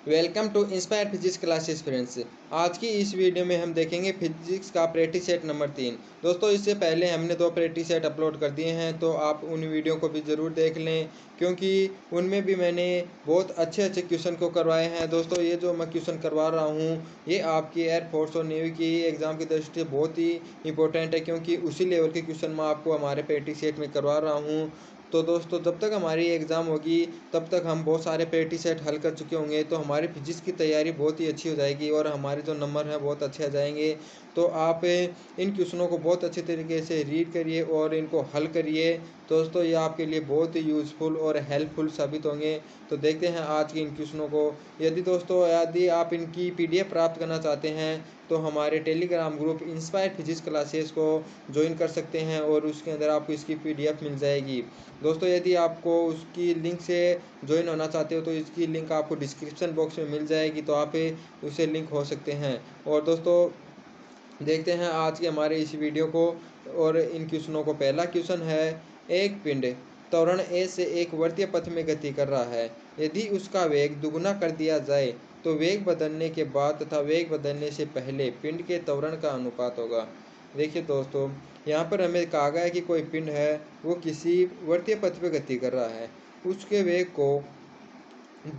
Welcome to inspire physics classes friends. आज की इस वीडियो में हम देखेंगे फिजिक्स का प्रैक्टिस सेट नंबर 3। दोस्तों, इससे पहले हमने 2 प्रैक्टिस सेट अपलोड कर दिए हैं, तो आप उन वीडियो को भी ज़रूर देख लें, क्योंकि उनमें भी मैंने बहुत अच्छे अच्छे क्वेश्चन को करवाए हैं। दोस्तों, ये जो मैं क्वेश्चन करवा रहा हूँ, ये आपकी एयरफोर्स और नेवी की एग्ज़ाम की दृष्टि से बहुत ही इंपॉर्टेंट है, क्योंकि उसी लेवल के क्वेश्चन मैं आपको हमारे प्रैक्टिस सेट में करवा रहा हूँ। तो दोस्तों, जब तक हमारी एग्ज़ाम होगी तब तक हम बहुत सारे प्रैक्टिस सेट हल कर चुके होंगे, तो हमारी फिजिक्स की तैयारी बहुत ही अच्छी हो जाएगी और हमारे जो नंबर हैं बहुत अच्छे आ जाएंगे। तो आप इन क्वेश्चनों को बहुत अच्छे तरीके से रीड करिए और इनको हल करिए। दोस्तों, ये आपके लिए बहुत ही यूज़फुल और हेल्पफुल साबित होंगे। तो देखते हैं आज के इन क्वेश्चनों को। यदि आप इनकी PDF प्राप्त करना चाहते हैं, तो हमारे Telegram group inspire physics classes को ज्वाइन कर सकते हैं और उसके अंदर आपको इसकी PDF मिल जाएगी। दोस्तों, यदि आपको उसकी लिंक से ज्वाइन होना चाहते हो, तो इसकी लिंक आपको डिस्क्रिप्शन बॉक्स में मिल जाएगी, तो आप उसे लिंक हो सकते हैं। और दोस्तों, देखते हैं आज के हमारे इस वीडियो को और इन क्वेश्चनों को। पहला क्वेश्चन है, एक पिंड त्वरण ए से एक वर्तीय पथ में गति कर रहा है। यदि उसका वेग दुगुना कर दिया जाए तो वेग बदलने के बाद तथा वेग बदलने से पहले पिंड के त्वरण का अनुपात होगा। देखिए दोस्तों, यहाँ पर हमें कहा गया है कि कोई पिंड है, वो किसी वर्तीय पथ पे गति कर रहा है। उसके वेग को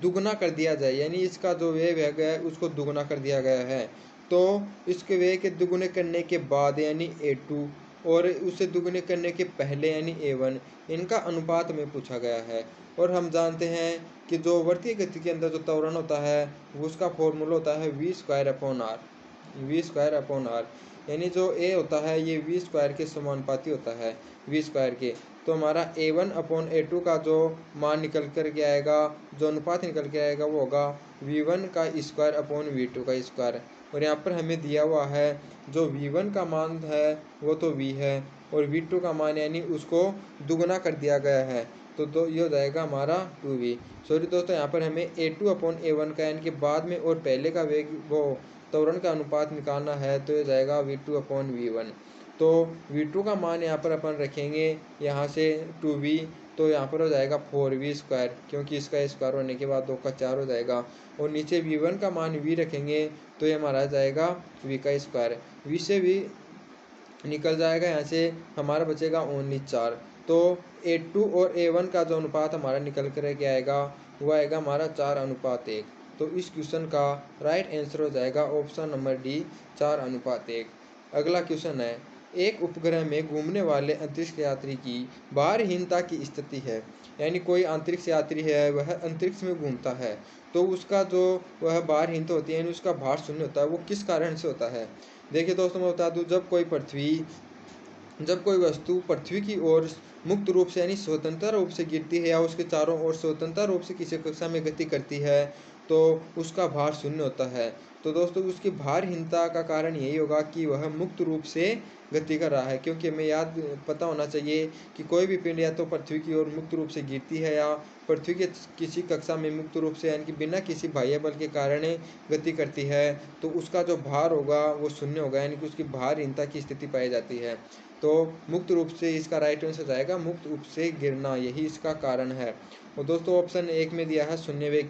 दुगना कर दिया जाए, यानी इसका जो वेग है उसको दुगना कर दिया गया है। तो इसके वेग के दुगने करने के बाद यानी A2 और उसे दुगने करने के पहले यानी A1, इनका अनुपात में पूछा गया है। और हम जानते हैं कि जो वर्तीय गति के अंदर जो त्वरण होता है उसका फॉर्मूला होता है V² अपॉन आर। यानी जो ए होता है ये V² के समानुपाती होता है, V² के। तो हमारा A1/A2 का जो मान निकल कर के आएगा, जो अनुपात निकल के आएगा, वो होगा V1² और यहाँ पर हमें दिया हुआ है जो V1 का मान है वो तो V है, और V2 का मान यानी उसको दुगना कर दिया गया है, तो ये हो जाएगा हमारा 2V। सॉरी दोस्तों, यहाँ पर हमें A2/A1 का यानी कि बाद में और पहले का वेग वो त्वरण का अनुपात निकालना है, तो ये जाएगा V2/V1। तो V2 का मान यहाँ पर अपन रखेंगे यहाँ से 2V, तो यहाँ पर हो जाएगा 4V², क्योंकि इसका स्क्वायर होने के बाद 2 का 4 हो जाएगा। और नीचे V1 का मान V रखेंगे तो ये हमारा जाएगा V²। V से V निकल जाएगा, यहाँ से हमारा बचेगा ओनली 4। तो A2 और A1 का जो अनुपात हमारा निकल कर के आएगा वो आएगा हमारा 4:1। तो इस क्वेश्चन का राइट आंसर हो जाएगा ऑप्शन नंबर डी, 4:1। अगला क्वेश्चन है, एक उपग्रह में घूमने वाले अंतरिक्ष यात्री की भारहीनता की स्थिति है। यानी कोई अंतरिक्ष यात्री है, वह अंतरिक्ष में घूमता है, तो उसका जो वह भारहीनता होती है यानी उसका भार शून्य होता है, वो किस कारण से होता है। देखिए दोस्तों, मैं बता दूं, जब कोई वस्तु पृथ्वी की ओर मुक्त रूप से यानी स्वतंत्र रूप से गिरती है या उसके चारों ओर स्वतंत्र रूप से किसी कक्षा में गति करती है, तो उसका भार शून्य होता है। तो दोस्तों, उसकी भारहीनता का कारण यही होगा कि वह मुक्त रूप से गति कर रहा है, क्योंकि हमें पता होना चाहिए कि कोई भी पिंड या तो पृथ्वी की ओर मुक्त रूप से गिरती है या पृथ्वी के किसी कक्षा में मुक्त रूप से यानी कि बिना किसी बाह्य बल के कारण गति करती है, तो उसका जो भार होगा वो शून्य होगा, यानी कि उसकी भारहीनता की स्थिति पाई जाती है। तो मुक्त रूप से इसका राइट आंसर जाएगा मुक्त रूप से गिरना, यही इसका कारण है। और दोस्तों, ऑप्शन 1 में दिया है शून्य वेग।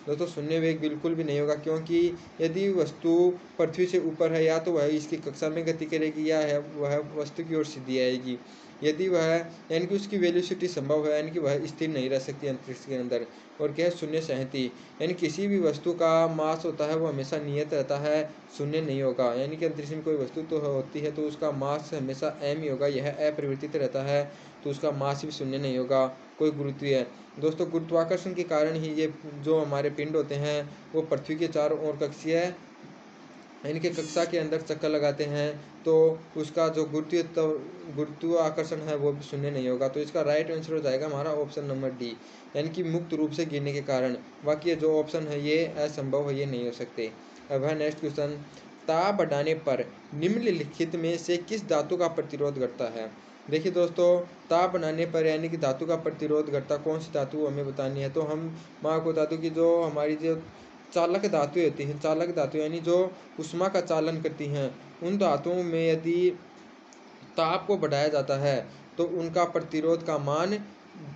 दोस्तों, शून्य वेग बिल्कुल भी नहीं होगा, क्योंकि यदि वस्तु पृथ्वी से ऊपर है, या तो वह इसकी कक्षा में गति करेगी या है वह वस्तु की ओर सीधी आएगी। यदि वह यानी कि उसकी वेलोसिटी संभव है, यानी कि वह स्थिर नहीं रह सकती अंतरिक्ष के अंदर। और क्या है, शून्य सहती, यानी किसी भी वस्तु का मास होता है वो हमेशा नियत रहता है, शून्य नहीं होगा। यानी कि अंतरिक्ष में कोई वस्तु तो होती है तो उसका मास हमेशा m ही होगा, यह अपरिवर्तित रहता है, तो उसका मास भी शून्य नहीं होगा, कोई गुरुत्वीय। दोस्तों, गुरुत्वाकर्षण के कारण ही ये जो हमारे पिंड होते हैं वो पृथ्वी के चारों ओर कक्षीय यानी कि कक्षा के अंदर चक्कर लगाते हैं, तो उसका जो गुरुत्वाकर्षण है वो भी शून्य नहीं होगा। तो इसका राइट आंसर हो जाएगा हमारा ऑप्शन नंबर डी, यानी कि मुक्त रूप से गिरने के कारण। बाकी जो ऑप्शन है ये असंभव है, ये नहीं हो सकते। अब है नेक्स्ट क्वेश्चन, ताप बढ़ाने पर निम्नलिखित में से किस धातु का प्रतिरोध घटता है। देखिए दोस्तों, ताप बढ़ाने पर यानी कि धातु का प्रतिरोध घटता कौन सी धातु हमें बतानी है, तो मैं आपको बता दूं कि जो हमारी जो चालक धातु होती हैं, चालक धातु यानी जो ऊष्मा का चालन करती हैं, उन धातुओं में यदि ताप को बढ़ाया जाता है तो उनका प्रतिरोध का मान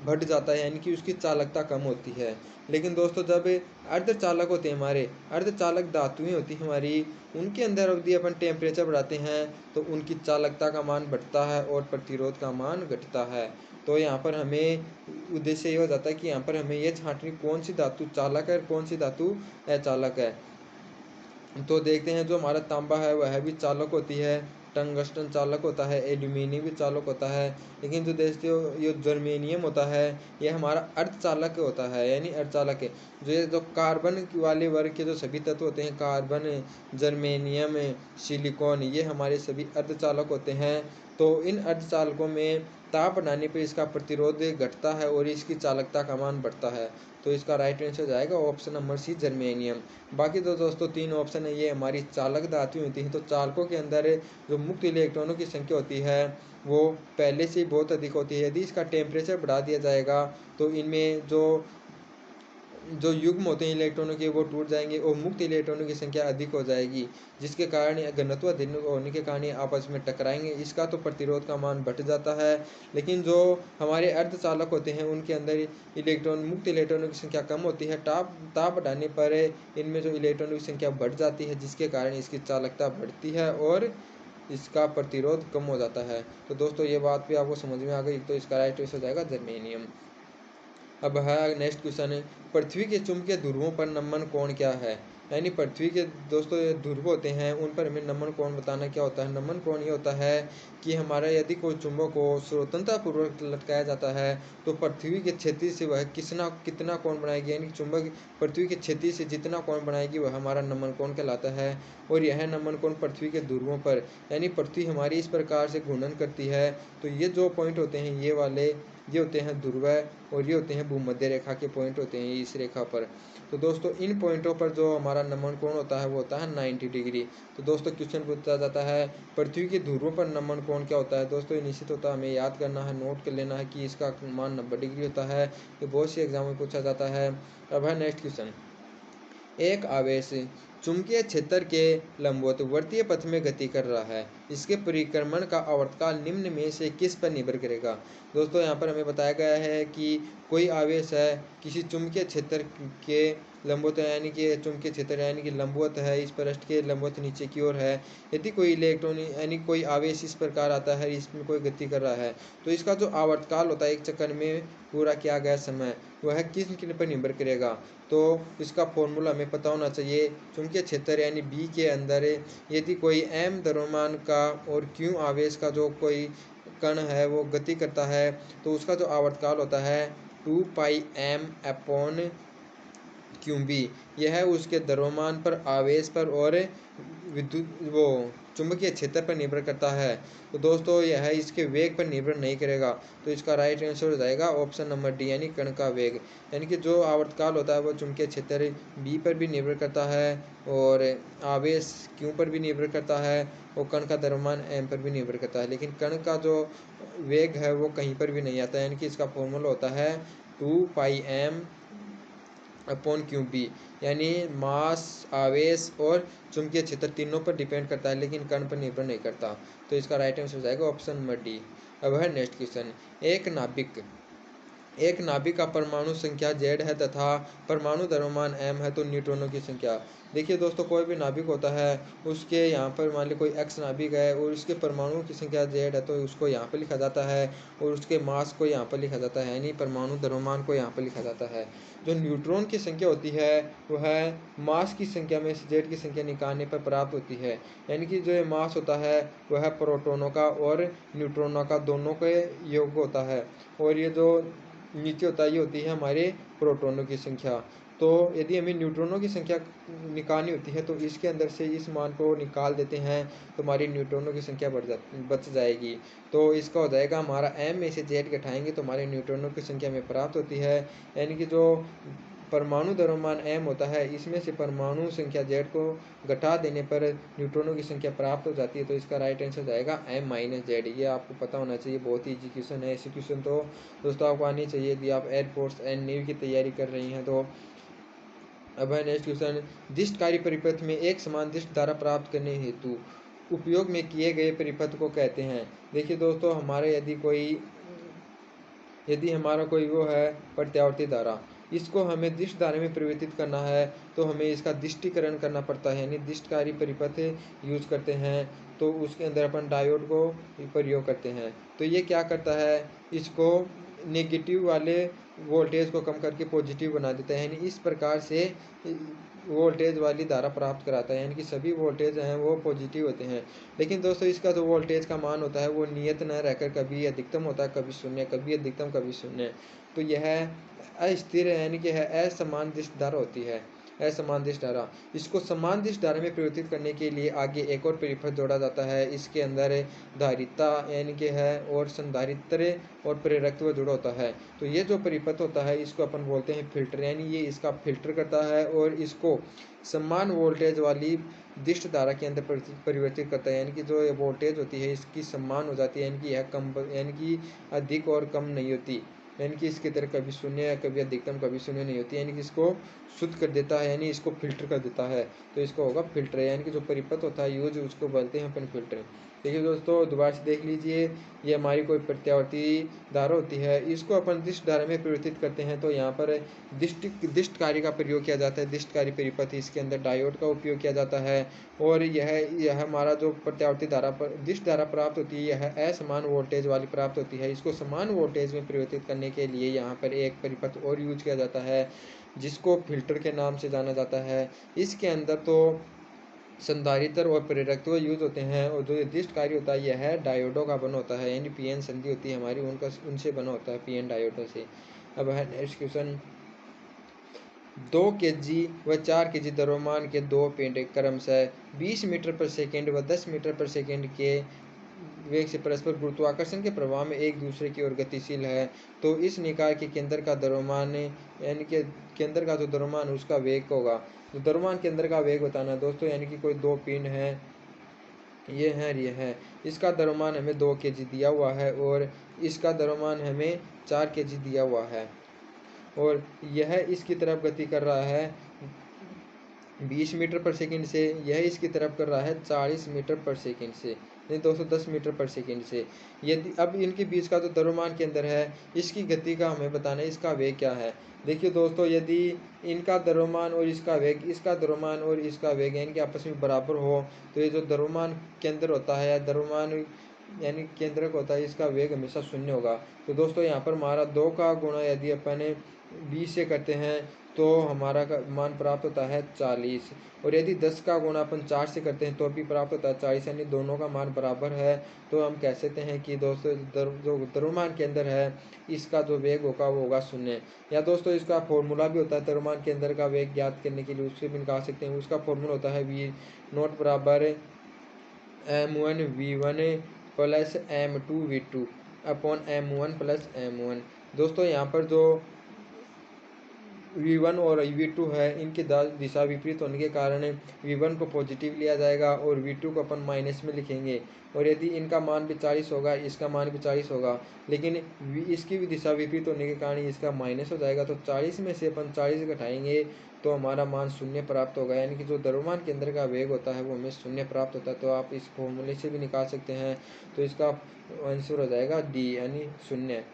बढ़ जाता है, यानी कि उसकी चालकता कम होती है। लेकिन दोस्तों जब अर्धचालक होते हैं हमारे, अर्धचालक धातुएं होती हैं हमारी, उनके अंदर अवधि अपन टेम्परेचर बढ़ाते हैं तो उनकी चालकता का मान बढ़ता है और प्रतिरोध का मान घटता है। तो यहाँ पर हमें उद्देश्य ये हो जाता है कि यहाँ पर हमें ये छांटनी कौन सी धातु चालक है और कौन सी धातु अचालक है। तो देखते हैं, जो हमारा तांबा है वह भी चालक होती है, टंगस्टन चालक होता है, एल्यूमिनियम भी चालक होता है। लेकिन जो देखते हो ये जर्मेनियम होता है, ये हमारा अर्धचालक होता है, यानी अर्धचालक है। जो कार्बन वाले वर्ग के जो सभी तत्व होते हैं, कार्बन, जर्मेनियम, सिलिकॉन, ये हमारे सभी अर्धचालक होते हैं। तो इन अर्धचालकों में ताप बढ़ाने पर इसका प्रतिरोध घटता है और इसकी चालकता का मान बढ़ता है। तो इसका राइट आंसर हो जाएगा ऑप्शन नंबर सी, जर्मेनियम। बाकी तो दोस्तों तीन ऑप्शन है, ये हमारी चालक धातु होती हैं। तो चालकों के अंदर जो मुक्त इलेक्ट्रॉनों की संख्या होती है वो पहले से ही बहुत अधिक होती है। यदि इसका टेम्परेचर बढ़ा दिया जाएगा तो इनमें जो जो युग्म होते हैं इलेक्ट्रॉनों के वो टूट जाएंगे और मुक्त इलेक्ट्रॉनों की संख्या अधिक हो जाएगी, जिसके कारण घनत्व अधिक होने के कारण आपस में टकराएंगे। इसका तो प्रतिरोध का मान बढ़ जाता है। लेकिन जो हमारे अर्धचालक होते हैं उनके अंदर मुक्त इलेक्ट्रॉनों की संख्या कम होती है। ताप बढ़ाने पर इनमें जो इलेक्ट्रॉनों की संख्या बढ़ जाती है, जिसके कारण इसकी चालकता बढ़ती है और इसका प्रतिरोध कम हो जाता है। तो दोस्तों ये बात भी आपको समझ में आ गई। तो इसका राइट आंसर हो जाएगा जर्मेनियम। अब है नेक्स्ट क्वेश्चन है, पृथ्वी के चुंबकीय ध्रुवों पर नमन कोण क्या है। यानी पृथ्वी के दोस्तों ये ध्रुव होते हैं, उन पर हमें नमन कोण बताना क्या होता है। नमन कोण ये होता है कि हमारा यदि कोई चुंबक को स्वतंत्रता पूर्वक लटकाया जाता है तो पृथ्वी के क्षति से वह कितना कोण बनाएगी, यानी चुंबक पृथ्वी के क्षति से जितना कोण बनाएगी वह हमारा नमन कोण कहलाता है। और यह नमन कोण पृथ्वी के ध्रुवों पर, यानी पृथ्वी हमारी इस प्रकार से घूर्णन करती है तो ये जो पॉइंट होते हैं ये वाले, ये होते हैं ध्रुव और ये होते हैं भूमध्य रेखा के पॉइंट होते हैं इस रेखा पर। तो दोस्तों इन पॉइंटों पर जो हमारा नमन कोण होता है वो होता है 90 डिग्री। तो दोस्तों क्वेश्चन पूछा जाता है पृथ्वी के ध्रुवों पर नमन कोण क्या होता है। दोस्तों ये निश्चित होता है, हमें याद करना है, नोट कर लेना है कि इसका मान 90 डिग्री होता है। ये बहुत सी एग्जाम में पूछा जाता है। अब है नेक्स्ट क्वेश्चन, एक आवेश चुंबकीय क्षेत्र के लंबवत वर्तीय पथ में गति कर रहा है, इसके परिक्रमण का आवर्तकाल निम्न में से किस पर निर्भर करेगा। दोस्तों यहाँ पर हमें बताया गया है कि कोई आवेश है किसी चुंबकीय क्षेत्र के लंबवत है, यानी कि चुंबकीय क्षेत्र यानी कि लंबवत है, इस पृष्ठ के लंबवत नीचे की ओर है। यदि कोई इलेक्ट्रॉन यानी कोई आवेश इस प्रकार आता है, इसमें कोई गति कर रहा है, तो इसका जो आवर्तकाल होता है एक चक्कर में पूरा किया गया समय, वह किस पर निर्भर करेगा। तो इसका फॉर्मूला हमें पता होना चाहिए। चुंबकीय क्षेत्र यानी बी के अंदर यदि कोई एम द्रव्यमान का और क्यू आवेश का जो कोई कण है वो गति करता है तो उसका जो आवर्तकाल होता है 2πm अपॉन क्यूबी। यह उसके द्रव्यमान पर, आवेश पर और विद्युत वो चुंबकीय क्षेत्र पर निर्भर करता है। तो दोस्तों यह इसके वेग पर निर्भर नहीं करेगा। तो इसका राइट आंसर हो जाएगा ऑप्शन नंबर डी, यानी कण का वेग। यानी कि जो आवर्तकाल होता है वो चुंबकीय क्षेत्र बी पर भी निर्भर करता है और आवेश क्यू पर भी निर्भर करता है और कण का द्रव्यमान एम पर भी निर्भर करता है। लेकिन कण का जो वेग है वो कहीं पर भी नहीं आता है, यानी कि इसका फॉर्मूला होता है 2πm अपॉन क्यू बी। यानी मास, आवेश और चुंबकीय क्षेत्र तीनों पर डिपेंड करता है लेकिन कण पर निर्भर नहीं करता। तो इसका राइट आंसर हो जाएगा ऑप्शन नंबर डी। अब है नेक्स्ट क्वेश्चन, एक नाभिक का परमाणु संख्या Z है तथा परमाणु द्रव्यमान m है, तो न्यूट्रॉनों की संख्या। देखिए दोस्तों कोई भी नाभिक होता है उसके यहाँ पर मान ली कोई x नाभिक है और उसके परमाणुओं की संख्या Z है तो उसको यहाँ पर लिखा जाता है और उसके मास को यहाँ पर लिखा जाता है, यानी परमाणु द्रव्यमान को यहाँ पर लिखा जाता है। जो न्यूट्रॉन की संख्या होती है वह मास की संख्या में से Z की संख्या निकालने पर प्राप्त होती है। यानी कि जो ये मास होता है वह प्रोटॉनों का और न्यूट्रॉनों का दोनों के योग होता है और ये जो नीचे होता है ये होती है हमारे प्रोटॉनों की संख्या। तो यदि हमें न्यूट्रॉनों की संख्या निकालनी होती है तो इसके अंदर से इस मान को निकाल देते हैं तो हमारी न्यूट्रॉनों की संख्या बच जाएगी। तो इसका हो जाएगा हमारा m में से Z घटाएंगे तो हमारे न्यूट्रॉनों की संख्या में प्राप्त होती है। यानी कि जो परमाणु द्रव्यमान m होता है इसमें से परमाणु संख्या Z को घटा देने पर न्यूट्रॉनों की संख्या प्राप्त हो जाती है। तो इसका राइट आंसर जाएगा m माइनस जेड। ये आपको पता होना चाहिए, बहुत ही इजी क्वेश्चन है। ऐसे क्वेश्चन तो दोस्तों आपको आनी चाहिए यदि आप एयरफोर्स एंड नेवी की तैयारी कर रही हैं। तो अब है नेक्स्ट क्वेश्चन, दिष्टकारी परिपथ में एक समान दिष्ट धारा प्राप्त करने हेतु उपयोग में किए गए परिपथ को कहते हैं। देखिए दोस्तों हमारे यदि कोई यदि हमारा कोई वो है प्रत्यावर्ती धारा, इसको हमें दिष्ट धारा में परिवर्तित करना है तो हमें इसका दिष्टीकरण करना पड़ता है, यानी दिष्टकारी परिपथ यूज करते हैं। तो उसके अंदर अपन डायोड को प्रयोग करते हैं। तो ये क्या करता है, इसको नेगेटिव वाले वोल्टेज को कम करके पॉजिटिव बना देता है, यानी इस प्रकार से वोल्टेज वाली धारा प्राप्त कराता है, यानी कि सभी वोल्टेज हैं वो पॉजिटिव होते हैं। लेकिन दोस्तों इसका जो वोल्टेज का मान होता है वो नियत न रहकर कभी अधिकतम होता है, कभी शून्य, कभी अधिकतम कभी शून्य। तो यह अस्थिर है, यानी कि है असमान दिष्ट धारा होती है, असमान दिष्ट धारा। इसको समान दिष्ट धारा में परिवर्तित करने के लिए आगे एक और परिपथ जोड़ा जाता है। इसके अंदर धारिता यानी कि है और संधारित्र और प्रेरकत्व जुड़ा होता है। तो ये जो परिपथ होता है इसको अपन बोलते हैं फिल्टर, यानी ये इसका फिल्टर करता है और इसको समान वोल्टेज वाली दिष्ट धारा के अंदर परिवर्तित करता है, यानी कि जो ये वोल्टेज होती है इसकी समान हो जाती है, यानी कि यह कम, यानी कि अधिक और कम नहीं होती, यानी कि इसकी तरह कभी शून्य या कभी अधिकतम कभी शून्य नहीं होती, यानी कि इसको शुद्ध कर देता है, यानी इसको फिल्टर कर देता है। तो इसको होगा फिल्टर, यानी कि जो परिपथ होता है यूज उसको बोलते हैं अपन फिल्टर। देखिए दोस्तों दोबारा से देख लीजिए, ये हमारी कोई प्रत्यावर्ती धारा होती है, इसको अपन दिष्ट धारा में परिवर्तित करते हैं। तो यहाँ पर दिष्ट कार्य का प्रयोग किया जाता है, दिष्टकारी परिपथ, इसके अंदर डायोड का उपयोग किया जाता है। और यह हमारा जो प्रत्यावर्ती धारा पर दिष्ट धारा प्राप्त होती है यह असमान वोल्टेज वाली प्राप्त होती है। इसको समान वोल्टेज में परिवर्तित करने के लिए यहाँ पर एक परिपथ और यूज किया जाता है जिसको फिल्टर के नाम से जाना जाता है। इसके अंदर तो संधारित्र और प्रेरकत्व यूज होते हैं, और जो दिष्ट कार्य होता है यह है डायोडों का बना होता है, यानी पीएन संधि होती है हमारी उनसे बना होता है, पीएन डायोडों से। अब है नेक्स्ट क्वेश्चन, 2 kg व 4 kg द्रव्यमान के दो पिंड क्रमशः 20 मीटर पर सेकेंड व 10 मीटर पर सेकेंड के वेग से परस्पर गुरुत्वाकर्षण के प्रभाव में एक दूसरे की ओर गतिशील है। तो इस निकाय के केंद्र का द्रव्यमान, यानी कि केंद्र का जो द्रव्यमान उसका वेग होगा। तो द्रव्यमान केंद्र का वेग बताना दोस्तों, यानी कि कोई दो पिंड है, ये है, इसका द्रव्यमान हमें 2 kg दिया हुआ है और इसका द्रव्यमान हमें 4 kg दिया हुआ है, और यह इसकी तरफ गति कर रहा है 20 मीटर पर सेकंड से, यह इसकी तरफ कर रहा है 40 मीटर पर सेकंड से, नहीं 210 मीटर पर सेकंड से। यदि अब इनके बीच का जो द्रव्यमान केंद्र है इसकी गति का हमें बताना है, इसका वेग क्या है। देखिए दोस्तों, यदि इनका द्रव्यमान और इसका वेग, इसका द्रव्यमान और इसका वेग यानी कि आपस में बराबर हो, तो ये जो द्रव्यमान केंद्र होता है या द्रव्यमान यानी केंद्रक होता है इसका वेग हमेशा शून्य होगा। तो दोस्तों यहाँ पर हमारा 2 का गुणा यदि अपन 20 से करते हैं तो हमारा मान प्राप्त होता है 40, और यदि 10 का गुणा अपन 4 से करते हैं तो भी प्राप्त होता है 40, यानी दोनों का मान बराबर है। तो हम कह सकते हैं कि दोस्तों जो द्रव्यमान के अंदर है इसका जो वेग होगा वो होगा शून्य। या दोस्तों इसका फॉर्मूला भी होता है द्रव्यमान के अंदर का वेग ज्ञात करने के लिए, उससे भी निकाल सकते हैं। उसका फॉर्मूला होता है V0 बराबर M1V1 plus M2V2 upon M1 plus M1। दोस्तों यहाँ पर जो V1 और V2 है इनकी दिशा विपरीत होने के कारण V1 को पॉजिटिव लिया जाएगा और V2 को अपन माइनस में लिखेंगे। और यदि इनका मान भी 40 होगा, इसका मान भी 40 होगा, लेकिन इसकी भी दिशा विपरीत होने के कारण इसका माइनस हो जाएगा। तो 40 में से अपन 40 घटाएंगे तो हमारा मान शून्य प्राप्त होगा, यानी कि जो द्रव्यमान के अंदर का वेग होता है वो हमें शून्य प्राप्त होता है। तो आप इस फॉर्मूले से भी निकाल सकते हैं। तो इसका आंसर हो जाएगा D यानी शून्य।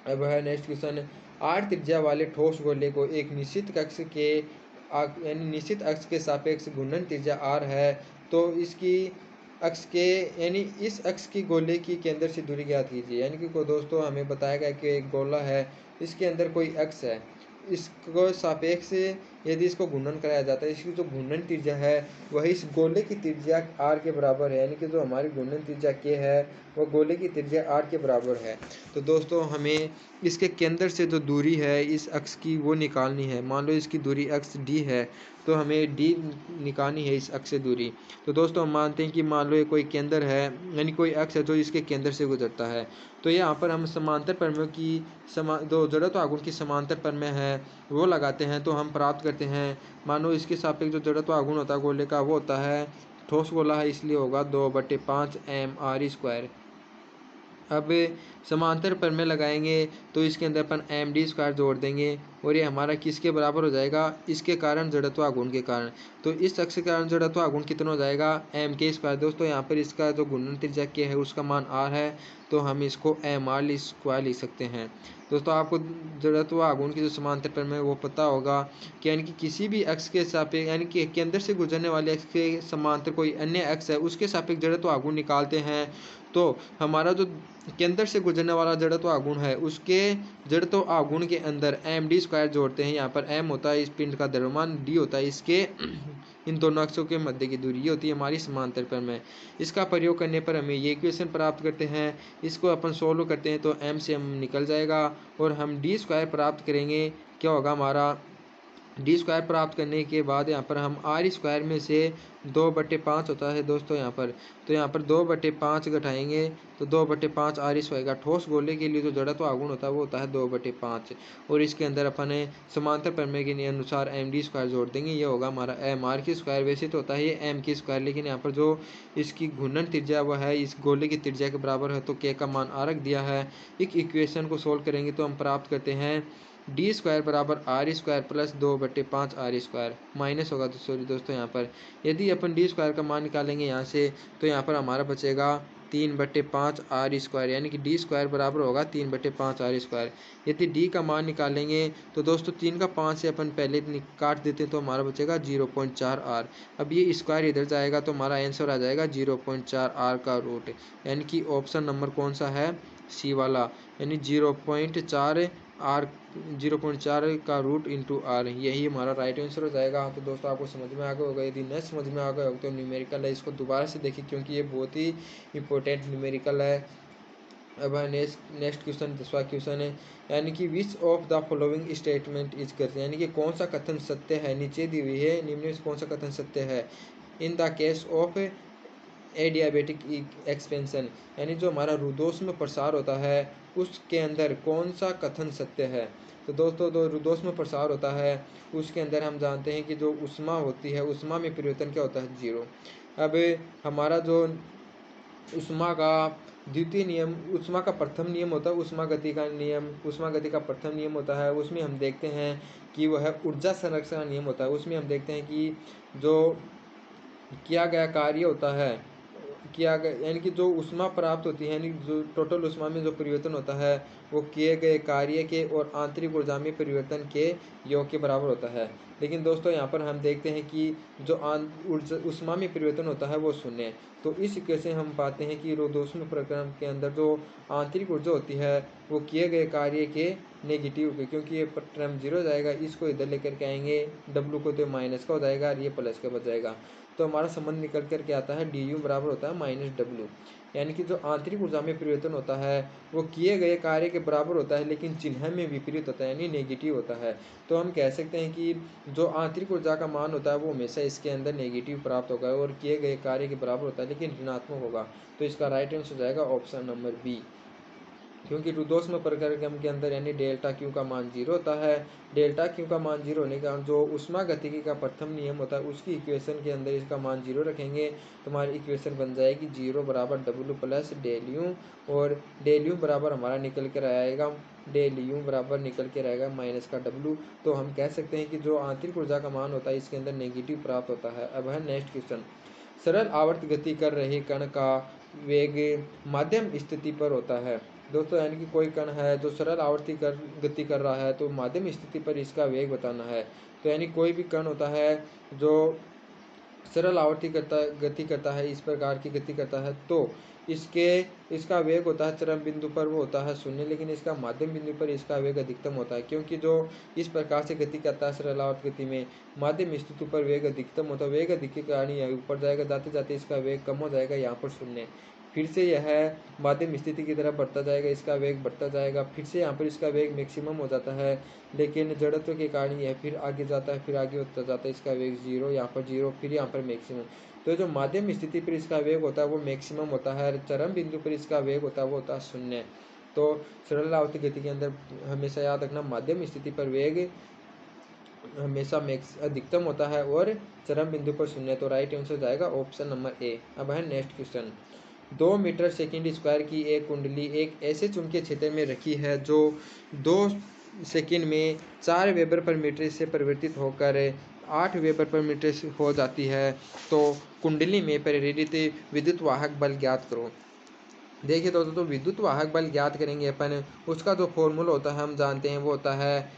अब है नेक्स्ट क्वेश्चन, 8 त्रिज्या वाले ठोस गोले को एक निश्चित कक्ष के यानी निश्चित अक्ष के सापेक्ष घूर्णन त्रिज्या r है। तो इसकी अक्ष के यानी इस अक्ष की गोले की केंद्र से दूरी ज्ञात कीजिए। यानी कि दोस्तों हमें बताया गया कि एक गोला है, इसके अंदर कोई अक्ष है, इसको सापेक्ष यदि इसको घूर्णन कराया जाता है, इसकी जो घूर्णन त्रिज्या है वही इस गोले की त्रिज्या r के बराबर है, यानी कि जो हमारी घूर्णन त्रिज्या k है वो गोले की त्रिज्या r के बराबर है। तो दोस्तों हमें इसके केंद्र से जो दूरी है इस अक्ष की वो निकालनी है। मान लो इसकी दूरी अक्ष d है तो हमें d निकालनी है इस अक्ष से दूरी। तो दोस्तों हम मानते हैं कि मान लो ये कोई केंद्र है, यानी कोई अक्ष है जो इसके केंद्र से गुजरता है। तो यहाँ पर हम समांतर परमेयों की दो जड़त्व आघूर्ण की समांतर परमेय है वो लगाते हैं, तो हम प्राप्त करते हैं, मानो इसके सापेक्ष जो जड़त्व आघूर्ण होता है गोले का वो होता है, ठोस गोला है इसलिए होगा 2/5 mr²। अब समांतर प्रमेय लगाएंगे तो इसके अंदर अपन md² जोड़ देंगे और ये हमारा किसके बराबर हो जाएगा, इसके कारण जड़त्व आघूर्ण के कारण। तो इस अक्ष के कारण जड़त्व आघूर्ण कितना हो जाएगा, m² दोस्तों यहाँ पर इसका जो घूर्णन त्रिज्या k है उसका मान r है, तो हम इसको mr² लिख सकते हैं। दोस्तों आपको जड़त्व आघूर्ण की जो समांतर प्रमेय वो पता होगा कि यानी कि किसी भी अक्ष के सापेक्ष यानी कि केंद्र से गुजरने वाले अक्ष के समांतर कोई अन्य अक्ष है उसके सापेक्ष जड़त्व आघूर्ण निकालते हैं, तो हमारा जो केंद्र से गुजरने वाला जड़त्व आघूर्ण है उसके जड़त्व आघूर्ण के अंदर md² जोड़ते हैं। यहाँ पर m होता है इस पिंड का द्रव्यमान, d होता है इसके इन दोनों अक्षों के मध्य की दूरी, ये होती है हमारी समांतर प्रमेय। इसका प्रयोग करने पर हमें ये इक्वेशन प्राप्त करते हैं। इसको अपन सोल्व करते हैं तो m से m निकल जाएगा और हम d² प्राप्त करेंगे। क्या होगा हमारा d² प्राप्त करने के बाद यहाँ पर हम r² में से 2/5 होता है दोस्तों यहाँ पर, तो यहाँ पर 2/5 घटाएंगे तो 2/5 r² का ठोस गोले के लिए जो जड़त्व आघूर्ण होता है वो होता है 2/5 और इसके अंदर अपन समांतर प्रमेय के अनुसार md² जोड़ देंगे, ये होगा हमारा mr²। वैसे तो होता है ये m² लेकिन यहाँ पर जो इसकी घूर्णन त्रिज्या वो है इस गोले की त्रिज्या के बराबर है, तो k का मान r रख दिया है। एक इक्वेशन को सोल्व करेंगे तो हम प्राप्त करते हैं d² बराबर r² प्लस 2/5 r² माइनस होगा, तो सॉरी दोस्तों यहाँ पर यदि अपन d² का मान निकालेंगे यहाँ से तो यहाँ पर हमारा बचेगा 3/5 r², यानी कि d² बराबर होगा 3/5 r²। यदि d का मान निकालेंगे तो दोस्तों 3 का 5 से अपन पहले काट देते हैं तो हमारा बचेगा 0.4 r। अब ये स्क्वायर इधर जाएगा तो हमारा आंसर आ जाएगा 0.4 r का रूट, यानी कि ऑप्शन नंबर कौन सा है, सी वाला, यानी 0.4 r 0.4 का रूट इंटू आर, यही हमारा राइट आंसर हो जाएगा। तो दोस्तों आपको समझ में आ गया होगा, यदि न समझ में आ गया होगा तो न्यूमेरिकल है इसको दोबारा से देखिए क्योंकि ये बहुत ही इंपॉर्टेंट न्यूमेरिकल है। अब नेक्स्ट क्वेश्चन 10वां क्वेश्चन है, यानी कि which of the following statement is correct, यानी कि कौन सा कथन सत्य है, नीचे दी हुई है निम्न में कौन सा कथन सत्य है। In the case of adiabatic expansion, यानी जो हमारा रुद्धोष्म प्रसार होता है उसके अंदर कौन सा कथन सत्य है। तो दोस्तों जो रुद्धोष्म प्रसार होता है उसके अंदर हम जानते हैं कि जो ऊष्मा होती है ऊष्मा में परिवर्तन क्या होता है, 0। अब हमारा जो ऊष्मा का द्वितीय नियम, ऊष्मा का प्रथम नियम होता है ऊष्मा गति का नियम, ऊष्मा गति का प्रथम नियम होता है उसमें हम देखते हैं कि वह ऊर्जा संरक्षण का नियम होता है। उसमें हम देखते हैं कि जो किया गया कार्य होता है किया गया यानी कि जो ऊष्मा प्राप्त होती है यानी जो टोटल ऊष्मा में जो परिवर्तन होता है वो किए गए कार्य के और आंतरिक ऊर्जा में परिवर्तन के योग के बराबर होता है। लेकिन दोस्तों यहाँ पर हम देखते हैं कि जो ऊष्मा में परिवर्तन होता है वो शून्य है। तो इस इक्वेशन हम पाते हैं कि रुद्धोष्म प्रक्रम के अंदर जो आंतरिक ऊर्जा होती है वो किए गए कार्य के नेगेटिव के, क्योंकि ये टर्म 0 जाएगा इसको इधर लेकर के आएंगे W को तो माइनस का हो जाएगा और ये प्लस का बच जाएगा। तो हमारा संबंध निकल करके आता है du बराबर होता है -W, यानी कि जो आंतरिक ऊर्जा में परिवर्तन होता है वो किए गए कार्य के बराबर होता है लेकिन चिन्ह में विपरीत होता है यानी नेगेटिव होता है। तो हम कह सकते हैं कि जो आंतरिक ऊर्जा का मान होता है वो हमेशा इसके अंदर नेगेटिव प्राप्त होगा और किए गए कार्य के बराबर होता है लेकिन ऋणात्मक होगा। तो इसका राइट आंसर हो जाएगा ऑप्शन नंबर बी, क्योंकि रुद्धोष्म प्रक्रम के अंदर यानी डेल्टा क्यू का मान 0 होता है। डेल्टा क्यू का मान 0 होने के कारण जो ऊष्मा गतिकी का प्रथम नियम होता है उसकी इक्वेशन के अंदर इसका मान 0 रखेंगे तो हमारी इक्वेशन बन जाएगी 0 बराबर W प्लस डेल यू, और डेल यू बराबर हमारा निकल कर आएगा डेल यू बराबर निकल के रहेगा माइनस का W। तो हम कह सकते हैं कि जो आंतरिक ऊर्जा का मान होता है इसके अंदर नेगेटिव प्राप्त होता है। अब है नेक्स्ट क्वेश्चन, सरल आवर्त गति कर रहे कण का वेग माध्यम स्थिति पर होता है। दोस्तों यानी कि कोई कण है जो सरल आवर्ती गति कर रहा है तो माध्यम स्थिति पर इसका वेग बताना है। तो यानी कोई भी कण होता है जो सरल आवर्ती गति करता है, इस प्रकार की गति करता है, तो इसका वेग होता है चरम बिंदु पर वो होता है 0, लेकिन इसका माध्यम बिंदु पर इसका वेग अधिकतम होता है, क्योंकि जो इस प्रकार से गति करता है सरल आवर्त गति में माध्यम स्थिति पर वेग अधिकतम होता है। वेग अधिक के कारण यह ऊपर जाएगा, जाते जाते इसका वेग कम हो जाएगा, यहाँ पर 0, फिर से यह माध्यम स्थिति की तरफ बढ़ता जाएगा, इसका वेग बढ़ता जाएगा, फिर से यहाँ पर इसका वेग मैक्सिमम हो जाता है, लेकिन जड़त्व के कारण यह फिर आगे जाता है, फिर आगे होता जाता है, इसका वेग 0, यहाँ पर 0, फिर यहाँ पर मैक्सिमम। तो जो माध्यम स्थिति पर इसका वेग होता है वो मैक्सिमम होता है, चरम बिंदु पर इसका वेग होता है वो होता है 0। तो सरल आवर्ती गति के अंदर हमेशा याद रखना माध्यम स्थिति पर वेग हमेशा अधिकतम होता है और चरम बिंदु पर 0। तो राइट आंसर जाएगा ऑप्शन नंबर ए। अब है next question, 2 metre second square की एक कुंडली एक ऐसे चुंबकीय क्षेत्र में रखी है जो 2 सेकंड में 4 वेबर पर मीटर से परिवर्तित होकर 8 वेबर पर मीटर हो जाती है, तो कुंडली में प्रेरित विद्युत वाहक बल ज्ञात करो। देखिए दोस्तों, तो विद्युत वाहक बल ज्ञात करेंगे अपन, उसका जो फॉर्मूला होता है हम जानते हैं, वो होता है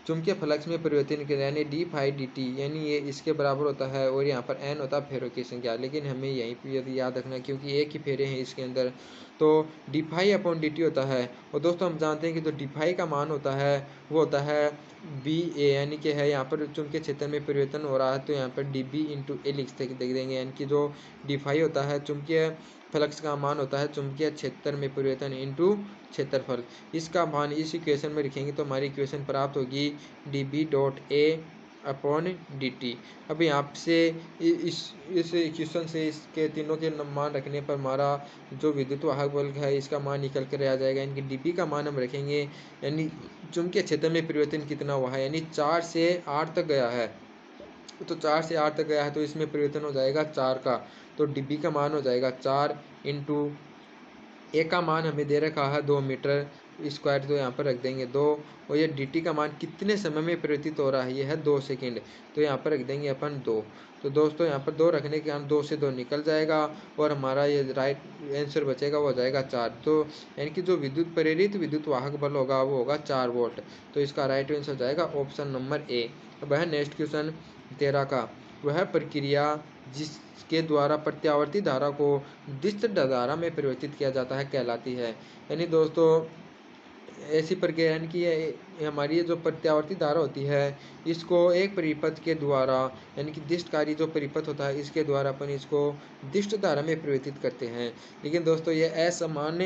चुंबकीय फ्लक्स में परिवर्तन के यानी डी फाई डी टी, यानी ये इसके बराबर होता है। और यहाँ पर एन होता है फेरों की संख्या, लेकिन हमें यहीं पर यदि याद रखना क्योंकि एक ही फेरे हैं इसके अंदर, तो D phi upon D T होता है। और दोस्तों हम जानते हैं कि जो डी फाई का मान होता है वो होता है बी ए, यानी कि है यहाँ पर चुंबकीय क्षेत्र में परिवर्तन हो रहा है तो यहाँ पर डी बी इंटू ए लिख देंगे, यानी कि जो डी फाई होता है चुंबकीय फ्लक्स का मान होता है चुंबकीय क्षेत्र में परिवर्तन इंटू क्षेत्रफल। इसका मान इस इक्वेशन में लिखेंगे तो हमारी इक्वेशन प्राप्त होगी D B dot A upon D T. अब यहाँ से इस इक्वेशन से इसके तीनों के मान रखने पर हमारा जो विद्युत वाहक बल है इसका मान निकल कर आ जाएगा। इनकी डी पी का मान हम रखेंगे, यानी चुंबकीय क्षेत्र में परिवर्तन कितना हुआ है, यानी 4 से 8 तक गया है, तो 4 से 8 तक गया है तो इसमें परिवर्तन हो जाएगा 4 का, तो डीबी का मान हो जाएगा 4 इंटू ए का मान हमें दे रखा है 2 मीटर स्क्वायर, तो यहाँ पर रख देंगे 2। और ये डी का मान कितने समय में परिवर्तित हो रहा है, ये है 2 सेकेंड, तो यहाँ पर रख देंगे अपन 2। तो दोस्तों यहाँ पर 2 रखने के कारण 2 से 2 निकल जाएगा और हमारा ये राइट आंसर बचेगा वो हो जाएगा 4। तो यानी कि जो प्रेरित विद्युत वाहक बल होगा वो होगा 4 वोल्ट। तो इसका राइट आंसर हो जाएगा ऑप्शन नंबर ए। अब है नेक्स्ट क्वेश्चन 13 का, वह प्रक्रिया जिसके द्वारा प्रत्यावर्ती धारा को दिष्ट धारा में परिवर्तित किया जाता है कहलाती है। यानी दोस्तों ऐसी प्रक्रिया यानी कि हमारी ये जो प्रत्यावर्ती धारा होती है इसको एक परिपथ के द्वारा यानी कि दिष्टकारी जो परिपथ होता है इसके द्वारा अपन इसको दिष्ट धारा में परिवर्तित करते हैं। लेकिन दोस्तों ये असमान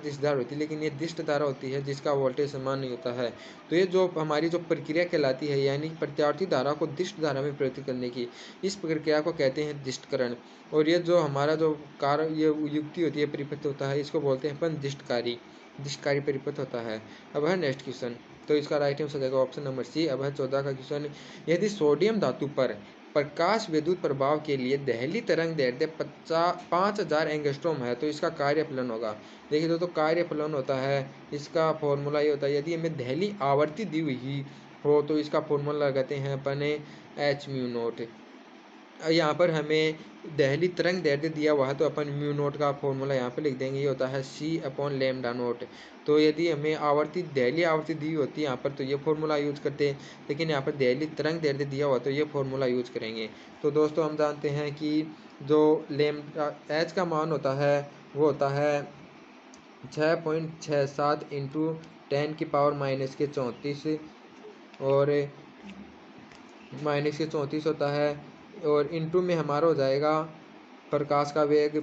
दिष्ट धारा होती है, लेकिन ये दिष्ट धारा होती है जिसका वोल्टेज समान नहीं होता है। तो ये जो हमारी जो प्रक्रिया कहलाती है यानी प्रत्यावर्ती धारा को दिष्ट धारा में परिवर्तित करने की, इस प्रक्रिया को कहते हैं दिष्टकरण। और ये जो हमारा जो कार्य ये युक्ति होती है परिपथ होता है इसको बोलते हैं अपन दिष्टकारी परिपथ होता है। अब है नेक्स्ट क्वेश्चन, तो इसका राइट आंसर हो जाएगा ऑप्शन नंबर सी। अब है 14 का क्वेश्चन, यदि सोडियम धातु पर प्रकाश विद्युत प्रभाव के लिए दहली तरंग दैर्ध्य 5000 एंगस्ट्रॉम है तो इसका कार्यफलन होगा। देखिए दोस्तों कार्यफलन होता है, इसका फॉर्मूला ये होता है, यदि हमें दहली आवर्ती दी हुई हो तो इसका फॉर्मूला लगाते हैं अपन एच म्यू नोट। यहाँ पर हमें दहली तरंग दैर्ध्य दिया हुआ है तो अपन म्यू नोट का फॉर्मूला यहाँ पे लिख देंगे, ये होता है सी अपॉन लेमडा नोट। तो यदि हमें दहली आवर्ती दी होती है यहाँ पर तो ये फॉर्मूला यूज करते हैं, लेकिन यहाँ पर दहली तरंग दैर्ध्य दिया हुआ तो ये फॉर्मूला यूज करेंगे। तो दोस्तों हम जानते हैं कि जो लेमडा एच का मान होता है वो होता है 6.67 इंटू 10⁻⁻34 और -34 होता है, और इंटू में हमारा हो जाएगा प्रकाश का वेग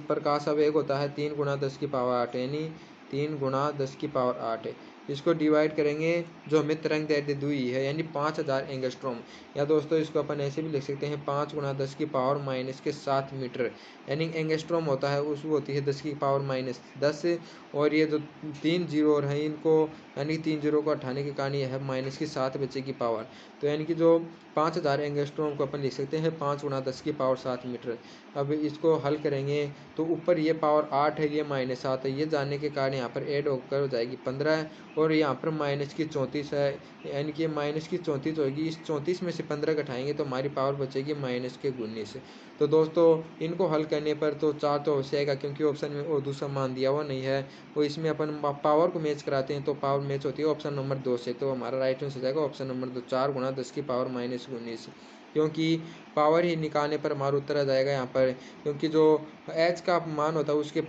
होता है 3 × 10⁸, यानी 3 × 10⁸। इसको डिवाइड करेंगे जो हमें तरंग दैर्ध्य दी हुई है यानी 5000 एंगस्ट्रॉम, या दोस्तों इसको अपन ऐसे भी लिख सकते हैं 5 × 10⁻⁻7 मीटर, यानी एंगस्ट्रॉम होता है उस होती है 10⁻−10। और ये जो 3 जीरो और हैं इनको यानी 3 जीरो को हटाने के कारण यह है -7 बचेगी पावर। तो यानी कि जो 5000 एंगस्ट्रॉम को अपन लिख सकते हैं 5 × 10⁻7 मीटर। अब इसको हल करेंगे तो ऊपर ये पावर 8 है, ये -7 है, ये जानने के कारण यहाँ पर ऐड होकर हो जाएगी 15 और यहाँ पर -34 है, यानी कि -34 होगी। इस 34 में से 15 घटाएंगे तो हमारी पावर बचेगी -19। तो दोस्तों इनको हल करने पर तो 4 तो अवश्य आएगा क्योंकि ऑप्शन में वो दूसरा मान दिया हुआ नहीं है, वो इसमें अपन पावर को मैच कराते हैं तो पावर मैच होती है ऑप्शन नंबर 2 से। तो हमारा राइट आंसर हो जाएगा ऑप्शन नंबर 2, 4 × 10⁻−19, क्योंकि पावर ही निकालने पर हमारा उत्तर आ जाएगा यहाँ पर, क्योंकि जो एच का मान होता है उसके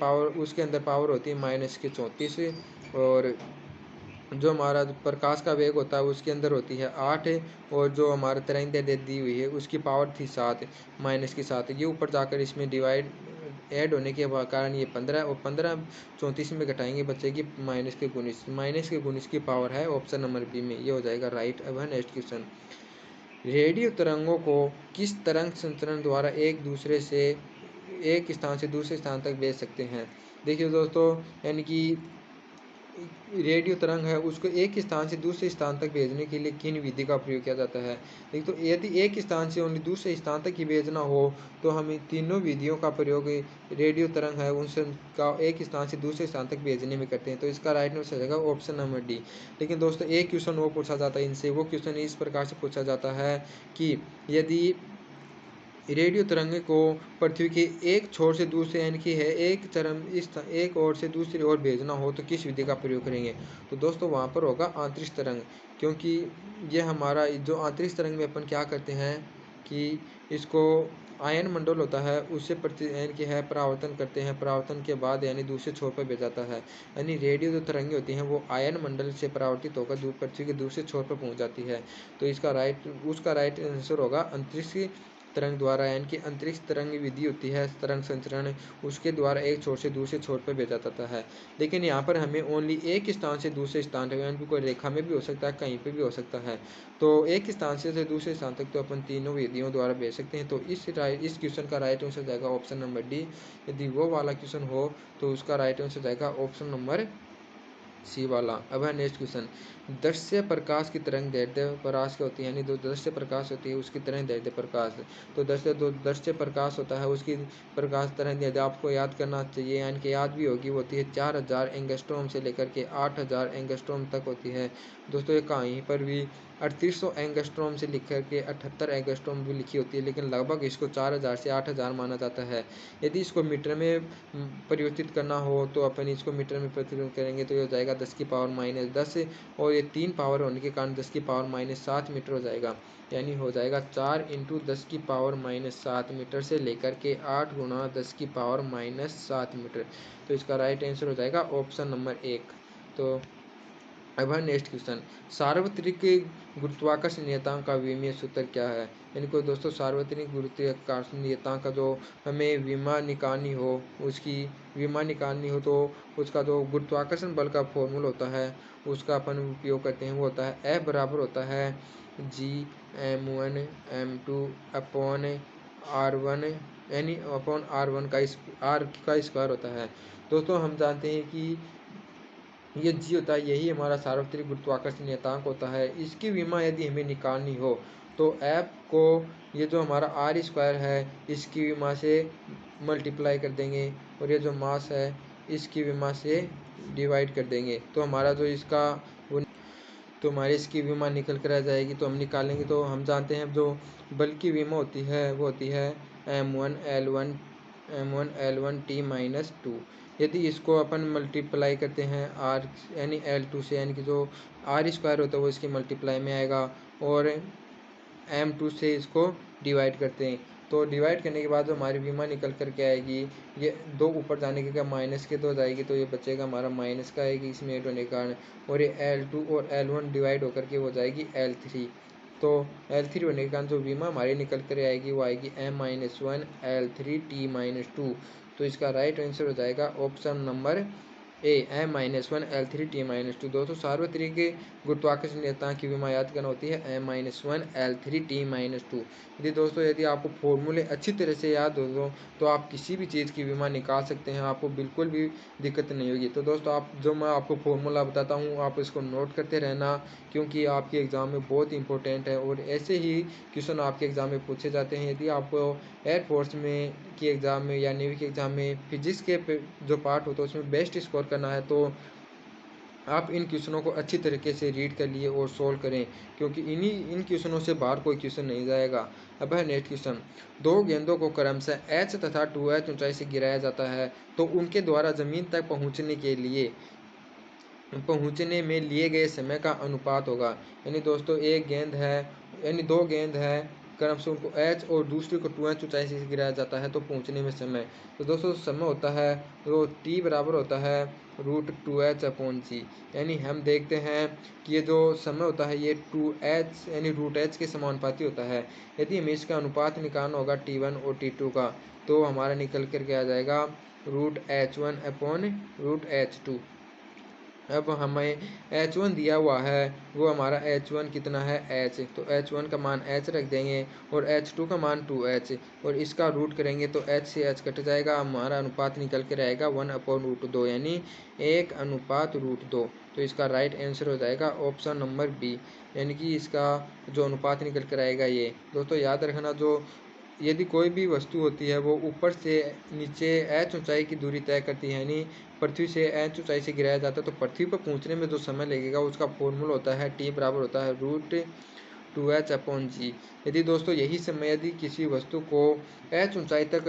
अंदर पावर होती है -34 और जो हमारा प्रकाश का वेग होता है उसके अंदर होती है 8 और जो हमारा तरंग दैर्ध्य दी हुई है उसकी पावर थी 7 -7। ये ऊपर जाकर इसमें डिवाइड ऐड होने के कारण ये 15 और 15 34 में घटाएंगे बचेगी -19 की पावर है ऑप्शन नंबर बी में, ये हो जाएगा राइट। अब है नेक्स्ट क्वेश्चन, रेडियो तरंगों को किस तरंग संचरण द्वारा एक स्थान से दूसरे स्थान तक भेज सकते हैं। देखिए दोस्तों यानी कि रेडियो तरंग है उसको एक स्थान से दूसरे स्थान तक भेजने के लिए किन विधि का प्रयोग किया जाता है। एक तो यदि एक स्थान से ओनली दूसरे स्थान तक ही भेजना हो तो हम इन तीनों विधियों का प्रयोग रेडियो तरंग है उनसे का एक स्थान से दूसरे स्थान तक भेजने में करते हैं। तो इसका राइट आंसर हो जाएगा ऑप्शन नंबर डी। लेकिन दोस्तों एक क्वेश्चन वो पूछा जाता है इनसे, वो क्वेश्चन इस प्रकार से पूछा जाता है कि यदि रेडियो तरंग को पृथ्वी के एक छोर से दूसरे यानी कि है एक चरम इस एक ओर से दूसरी ओर भेजना हो तो किस विधि का प्रयोग करेंगे। तो दोस्तों वहाँ पर होगा आंतरिक तरंग, क्योंकि ये हमारा जो आंतरिक तरंग में अपन क्या करते हैं कि इसको आयन मंडल होता है उससे प्रति यानी कि है परावर्तन करते हैं, परावर्तन के बाद यानी दूसरे छोर पर भेजा जाता है। यानी रेडियो जो तरंगें होती हैं वो आयन मंडल से परावर्तित होकर पृथ्वी के दूसरे छोर पर पहुँच जाती है। तो उसका राइट आंसर होगा अंतरिक्ष तरंग द्वारा, यानी कि अंतरिक्ष तरंग विधि होती है तरंग संचरण, उसके द्वारा एक छोर से दूसरे छोर पर भेजा जाता है। लेकिन यहाँ पर हमें ओनली एक स्थान से दूसरे स्थान तक, यानी कि कोई रेखा में भी हो सकता है कहीं पे भी हो सकता है, तो एक स्थान से दूसरे स्थान तक तो अपन तीनों विधियों द्वारा भेज सकते हैं। तो इस क्वेश्चन का राइट आंसर जाएगा ऑप्शन नंबर डी। यदि वो वाला क्वेश्चन हो तो उसका राइट आंसर जाएगा ऑप्शन नंबर सी वाला। अब है नेक्स्ट क्वेश्चन, दृश्य प्रकाश की तरंग दैर्ध्य प्रकाश क्या होती है, यानी जो दृश्य प्रकाश होती है उसकी तरंग दैर्ध्य प्रकाश। तो दृश्य प्रकाश होता है उसकी प्रकाश तरंग दैर्ध्य आपको याद करना चाहिए, यानी कि याद भी होगी, वो होती है 4000 एंगस्ट्रॉम से लेकर के 8000 एंगस्ट्रॉम तक होती है। दोस्तों ये कहीं पर भी 3800 एंगस्ट्रॉम से लिख करके 78 एंगस्ट्रॉम भी लिखी होती है, लेकिन लगभग इसको 4000 से 8000 माना जाता है। यदि इसको मीटर में परिवर्तित करना हो तो अपन इसको मीटर में परिवर्तित करेंगे तो ये हो जाएगा 10⁻−10, और ये 3 पावर होने के कारण 10⁻7 मीटर हो जाएगा, यानी हो जाएगा 4 × 10⁻7 मीटर से लेकर के 8 × 10⁻7 मीटर। तो इसका राइट आंसर हो जाएगा ऑप्शन नंबर 1। तो अब है नेक्स्ट क्वेश्चन, सार्वत्रिक गुरुत्वाकर्षण नियतांक का विमीय सूत्र क्या है। यानी कोई दोस्तों सार्वत्रिक गुरुत्वाकर्षण नियतांक का जो हमें विमा निकालनी हो तो उसका जो गुरुत्वाकर्षण बल का फॉर्मूला होता है उसका अपन उपयोग करते हैं, वो होता है F बराबर होता है Gm1m2/r1, यानी अपॉन r1 का स्क्वायर होता है। दोस्तों हम जानते हैं कि ये जी होता है यही हमारा सार्वत्रिक गुरुत्वाकर्षण नियतांक होता है। इसकी विमा यदि हमें निकालनी हो तो ऐप को ये जो हमारा आर स्क्वायर है इसकी विमा से मल्टीप्लाई कर देंगे और ये जो मास है इसकी विमा से डिवाइड कर देंगे, तो हमारा जो इसका वो तो हमारी इसकी विमा निकल कर आ जाएगी। तो हम निकालेंगे तो हम जानते हैं जो बल की विमा होती है वो होती है m1l1t-2। यदि इसको अपन मल्टीप्लाई करते हैं आर यानी L2 से, यानी कि जो आर स्क्वायर होता है वो इसकी मल्टीप्लाई में आएगा, और m2 से इसको डिवाइड करते हैं तो डिवाइड करने के बाद जो हमारी विमा निकल कर के आएगी ये 2 ऊपर जाने के क्या माइनस के 2 जाएगी, तो ये बचेगा हमारा माइनस का आएगी इसमें ऐड होने के कारण, और ये L2 और L1 डिवाइड होकर के हो जाएगी L3। तो L3 होने के कारण जो विमा हमारी निकल कर आएगी वो आएगी m-1l3t-2। तो इसका राइट आंसर हो जाएगा ऑप्शन नंबर ए m-1l3t-2। दोस्तों सार्वत्रिक गुरुत्वाकर्षण नियतांक की विमा याद करना होती है m-1l3t-2। यदि आपको फॉर्मूले अच्छी तरह से याद हो तो आप किसी भी चीज़ की विमा निकाल सकते हैं, आपको बिल्कुल भी दिक्कत नहीं होगी। तो दोस्तों आप जो मैं आपको फॉर्मूला बताता हूँ आप इसको नोट करते रहना, क्योंकि आपके एग्ज़ाम में बहुत इंपॉर्टेंट है और ऐसे ही क्वेश्चन आपके एग्ज़ाम में पूछे जाते हैं। यदि आपको एयरफोर्स में की एग्ज़ाम में या नेवी के एग्ज़ाम में फिजिक्स के जो पार्ट होता है उसमें बेस्ट स्कोर करना है तो आप इन क्वेश्चनों को अच्छी तरीके से रीड कर लिए और सोल्व करें, क्योंकि इन क्वेश्चनों से बाहर कोई क्वेश्चन नहीं जाएगा। अब है नेक्स्ट क्वेश्चन, 2 गेंदों को क्रमशः h तथा 2h ऊंचाई से गिराया जाता है तो उनके द्वारा ज़मीन तक पहुंचने में लिए गए समय का अनुपात होगा। यानी दोस्तों एक गेंद है यानी 2 गेंद है क्रमशः उनको h और दूसरी को 2h ऊंचाई से गिराया जाता है तो पहुंचने में समय, तो दोस्तों समय होता है तो t बराबर होता है √2h/c। यानी हम देखते हैं कि ये जो समय होता है ये 2h यानी √h के समानुपाती होता है। यदि हमें इसका अनुपात निकालना होगा t1 और t2 का तो हमारा निकल करके आ जाएगा √h1/√h2। अब हमें H1 दिया हुआ है, वो हमारा H1 कितना है H, तो H1 का मान H रख देंगे और H2 का मान 2H और इसका रूट करेंगे तो H से H कट जाएगा, हमारा अनुपात निकल के रहेगा 1/√2 यानी 1/√2। तो इसका राइट आंसर हो जाएगा ऑप्शन नंबर बी, यानी कि इसका जो अनुपात निकल कर आएगा ये। दोस्तों याद रखना, जो यदि कोई भी वस्तु होती है वो ऊपर से नीचे h ऊंचाई की दूरी तय करती है, यानी पृथ्वी से h ऊंचाई से गिराया जाता है, तो पृथ्वी पर पहुंचने में जो समय लगेगा उसका फॉर्मूला होता है t बराबर होता है √2h/g। यदि दोस्तों यही समय यदि किसी वस्तु को h ऊंचाई तक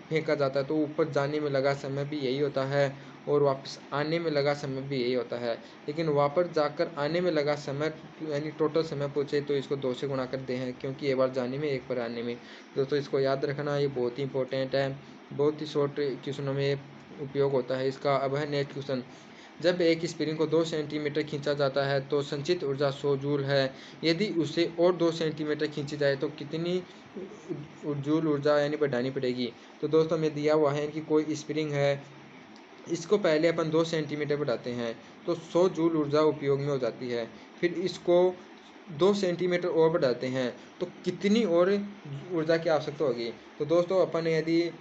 फेंका जाता है तो ऊपर जाने में लगा समय भी यही होता है और वापस आने में लगा समय भी यही होता है। लेकिन वापस जाकर आने में लगा समय यानी टोटल समय पूछे तो इसको 2 से गुणा करते हैं, क्योंकि एक बार जाने में एक बार आने में। दोस्तों इसको याद रखना, ये बहुत ही इंपॉर्टेंट है, बहुत ही शॉर्ट क्वेश्चनों में उपयोग होता है इसका। अब है नेक्स्ट क्वेश्चन, जब एक स्प्रिंग को 2 सेंटीमीटर खींचा जाता है तो संचित ऊर्जा 100 जूल है, यदि उसे और 2 सेंटीमीटर खींची जाए तो कितनी जूल ऊर्जा यानी बढ़ानी पड़ेगी। तो दोस्तों हमें दिया हुआ है कि कोई स्प्रिंग है, इसको पहले अपन 2 सेंटीमीटर बढ़ाते हैं तो 100 जूल ऊर्जा उपयोग में हो जाती है, फिर इसको 2 सेंटीमीटर और बढ़ाते हैं तो कितनी और ऊर्जा की आवश्यकता होगी। तो दोस्तों अपन यदि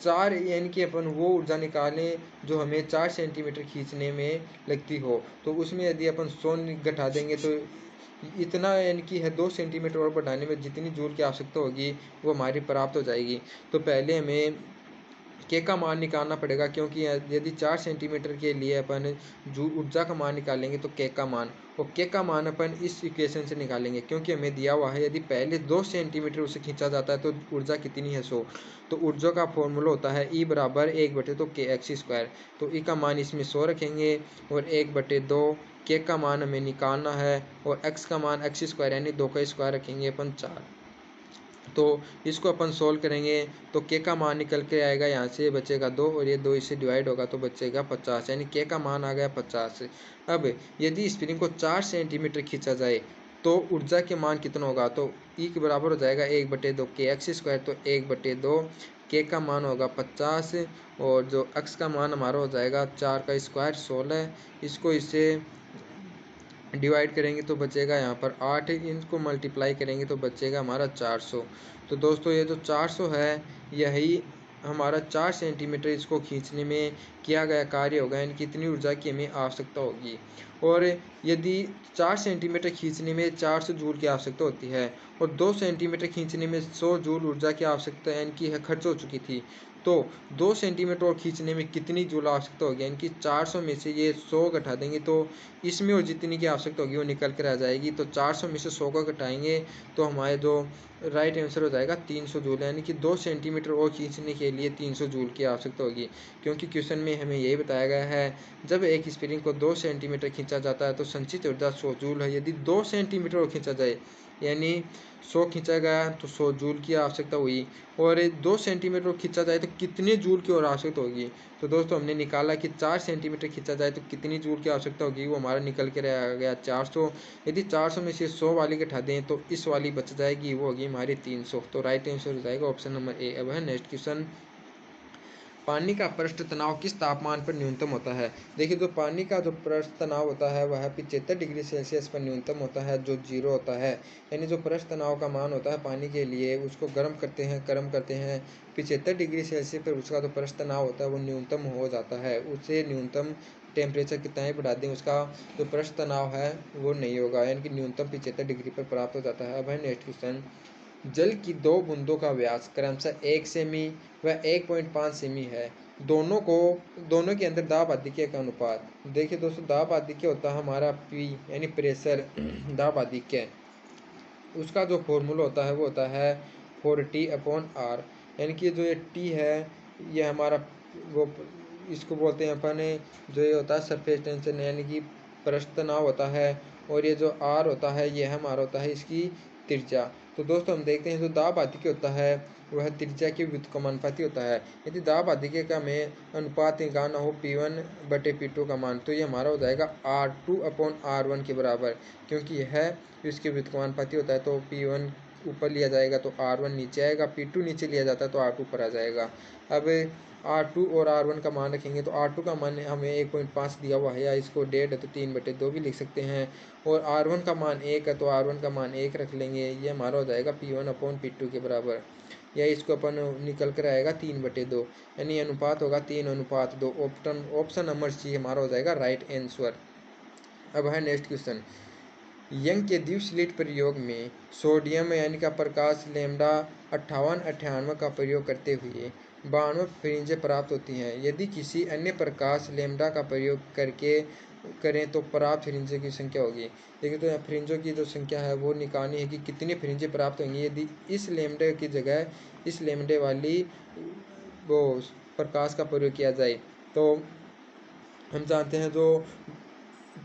4 यानी कि अपन वो ऊर्जा निकालें जो हमें 4 सेंटीमीटर खींचने में लगती हो, तो उसमें यदि अपन 100 घटा देंगे तो इतना यानी कि है 2 सेंटीमीटर और बढ़ाने में जितनी जूल की आवश्यकता होगी वो हमारी प्राप्त हो जाएगी। तो पहले हमें के का मान निकालना पड़ेगा, क्योंकि यदि 4 सेंटीमीटर के लिए अपन जो ऊर्जा का मान निकालेंगे तो के का मान, और के का मान अपन इस इक्वेशन से निकालेंगे, क्योंकि हमें दिया हुआ है यदि पहले 2 सेंटीमीटर उसे खींचा जाता है तो ऊर्जा कितनी है 100। तो ऊर्जा का फॉर्मूला होता है E बराबर 1/2 तो के एक्स स्क्वायर। तो ई का मान इसमें 100 रखेंगे और 1/2 के का मान हमें निकालना है और एक्स का मान एक्स स्क्वायर यानी 2 का स्क्वायर रखेंगे अपन 4। तो इसको अपन सोल्व करेंगे तो के का मान निकल के आएगा, यहाँ से बचेगा 2 और ये 2 इससे डिवाइड होगा तो बचेगा 50, यानी के का मान आ गया 50। अब यदि स्प्रिंग को 4 सेंटीमीटर खींचा जाए तो ऊर्जा के मान कितना होगा, तो ई के बराबर हो जाएगा 1/2 के एक्स स्क्वायर, तो 1/2 के का मान होगा 50 और जो एक्स का मान हमारा हो जाएगा 4 का स्क्वायर 16। इसको इससे डिवाइड करेंगे तो बचेगा यहाँ पर 8, इनको मल्टीप्लाई करेंगे तो बचेगा हमारा 400। तो दोस्तों ये जो 400 है यही हमारा 4 सेंटीमीटर इसको खींचने में किया गया कार्य होगा, यानी कितनी ऊर्जा की हमें आवश्यकता होगी। और यदि 4 सेंटीमीटर खींचने में 400 जूल की आवश्यकता होती है और 2 सेंटीमीटर खींचने में 100 जूल ऊर्जा की आवश्यकता यानी कि खर्च हो चुकी थी, तो 2 सेंटीमीटर और खींचने में कितनी जूल आवश्यकता होगी, यानी कि 400 में से ये 100 घटा देंगे तो इसमें और जितनी की आवश्यकता होगी वो निकल कर आ जाएगी। तो 400 में से 100 को घटाएंगे तो हमारे जो राइट आंसर हो जाएगा 300 जूल, यानी कि 2 सेंटीमीटर और खींचने के लिए 300 जूल की आवश्यकता होगी। क्योंकि क्वेश्चन में हमें यही बताया गया है जब एक स्प्रिंग को 2 सेंटीमीटर खींचा जाता है तो संचित ऊर्जा 100 जूल है, यदि 2 सेंटीमीटर और खींचा जाए यानी 100 खींचा गया तो 100 जूल की आवश्यकता हुई, और 2 सेंटीमीटर खींचा जाए तो कितने जूल की और आवश्यकता होगी। तो दोस्तों हमने निकाला कि 4 सेंटीमीटर खींचा जाए तो कितनी जूल की आवश्यकता होगी, वो हमारा निकल के रह गया 400। यदि 400 में से 100 वाली घटा दें तो इस वाली बच जाएगी, वो होगी हमारी 300। तो राइट आंसर हो जाएगा ऑप्शन नंबर ए। अब है नेक्स्ट क्वेश्चन, पानी का पृष्ठ तनाव किस तापमान पर न्यूनतम होता है। देखिए जो पानी का जो पृष्ठ तनाव होता है वह 75 डिग्री सेल्सियस पर न्यूनतम होता है, जो 0 होता है। यानी जो पृष्ठ तनाव का मान होता है पानी के लिए उसको गर्म करते हैं 75 डिग्री सेल्सियस पर उसका जो पृष्ठ तनाव होता है वो न्यूनतम हो जाता है। उससे न्यूनतम टेम्परेचर कितना ही बढ़ा दें उसका जो पृष्ठ तनाव है वो नहीं होगा, यानी कि न्यूनतम 75 डिग्री पर प्राप्त हो जाता है। अब है नेक्स्ट क्वेश्चन, जल की 2 बूंदों का व्यास क्रमशः 1 सेमी व 1.5 सेमी है, दोनों के अंदर दाब आधिक्य का अनुपात। देखिए दोस्तों दाब आधिक्य होता है हमारा पी यानी प्रेशर दाब आधिक्य, उसका जो फॉर्मूला होता है वो होता है 4T/R, यानी कि जो ये टी है ये हमारा वो इसको बोलते हैं अपन जो ये होता है सरफेस टेंशन यानी कि पृष्ठ तनाव होता है, और ये जो आर होता है ये हमारा होता है इसकी त्रिज्या। तो दोस्तों हम देखते हैं जो दाब आधिक्य होता है वह त्रिज्या के व्युत्क्रमानुपाती होता है। यदि दाब आधिक्य का में अनुपात निकालना हो P1/P2 का मान तो ये हमारा हो जाएगा R2/R1 के बराबर, क्योंकि यह इसके व्युत्क्रमानुपाती होता है। तो P1 ऊपर लिया जाएगा तो R1 नीचे आएगा, P2 नीचे लिया जाता है तो R2 ऊपर आ जाएगा। अब R2 और R1 का मान रखेंगे तो R2 का मान हमें 1.5 दिया हुआ है, या इसको 1.5 है तो 3/2 भी लिख सकते हैं, और R1 का मान 1 है तो R1 का मान 1 रख लेंगे। ये हमारा हो जाएगा P1/P2 के बराबर, या इसको अपन निकल कर आएगा 3/2, यानी अनुपात होगा 3:2। ऑप्शन नंबर सी हमारा हो जाएगा राइट आंसर। अब है नेक्स्ट क्वेश्चन। यंग के द्विसलिट प्रयोग में सोडियम यानी का प्रकाश लैम्डा 5898 का प्रयोग करते हुए 92 फ्रिंजें प्राप्त होती हैं। यदि किसी अन्य प्रकाश लैम्डा का प्रयोग करके करें तो प्राप्त फ्रिंजों की संख्या होगी। देखिए तो फ्रिंजों की जो संख्या है वो निकालनी है कि कितनी फ्रिंजें प्राप्त होंगी यदि इस लैम्डे की जगह इस लैम्डे वाली वो प्रकाश का प्रयोग किया जाए। तो हम जानते हैं जो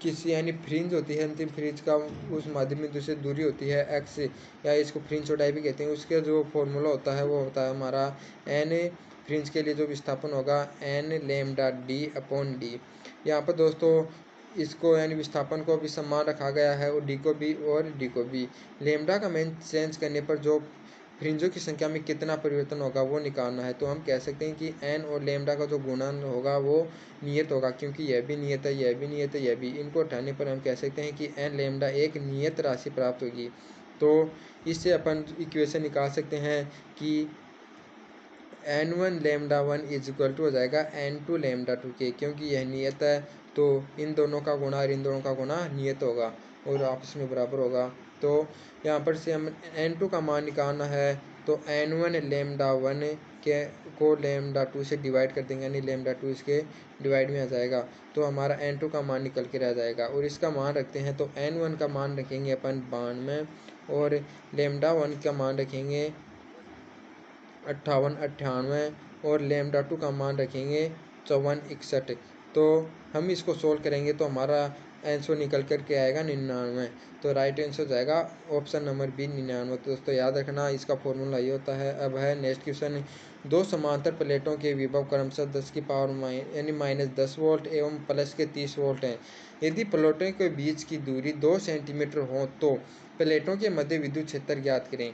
किसी यानी फ्रिंज होती है, अंतिम फ्रिंज का उस माध्यम में दूसरी दूरी होती है एक्स, या इसको फ्रिंज चौड़ाई भी कहते हैं, उसका जो फॉर्मूला होता है वो होता है हमारा एन फ्रिंज के लिए जो विस्थापन होगा एन लैम्डा D/D। यहाँ पर दोस्तों इसको यानी विस्थापन को भी समान रखा गया है, और डी को भी लैम्डा का मान चेंज करने पर जो फ्रिंजों की संख्या में कितना परिवर्तन होगा वो निकालना है। तो हम कह सकते हैं कि एन और लैम्डा का जो गुणन होगा वो नियत होगा, क्योंकि यह भी नियत है, यह भी नियत है, यह भी, इनको हटाने पर हम कह सकते हैं कि एन लैम्डा एक नियत राशि प्राप्त होगी। तो इससे अपन इक्वेशन निकाल सकते हैं कि N1 lambda 1 is equal to हो जाएगा N2 लैम्डा 2 के, क्योंकि यह नियत है तो इन दोनों का गुणा और इन दोनों का गुणा नियत होगा और आपस में बराबर होगा। तो यहाँ पर से हम N2 का मान निकालना है तो N1 लैम्डा 1 के को लैम्डा 2 से डिवाइड कर देंगे, यानी लैम्डा 2 इसके डिवाइड में आ जाएगा, तो हमारा N2 का मान निकल के रह जाएगा। और इसका मान रखते हैं तो N1 का मान रखेंगे अपन 92 और लैम्डा 1 का मान रखेंगे 5898 और लैम्डा 2 का मान रखेंगे 5461। तो हम इसको सोल्व करेंगे तो हमारा आंसर निकल कर के आएगा 99। तो राइट आंसर हो जाएगा ऑप्शन नंबर बी 99। तो दोस्तों याद रखना इसका फॉर्मूला ये होता है। अब है नेक्स्ट क्वेश्चन। दो समांतर प्लेटों के विभव क्रमशः 10 की पावर यानी -10 वोल्ट एवं प्लस के 30 वोल्ट हैं। यदि प्लेटों के बीच की दूरी 2 सेंटीमीटर हो तो प्लेटों के मध्य विद्युत क्षेत्र ज्ञात करें।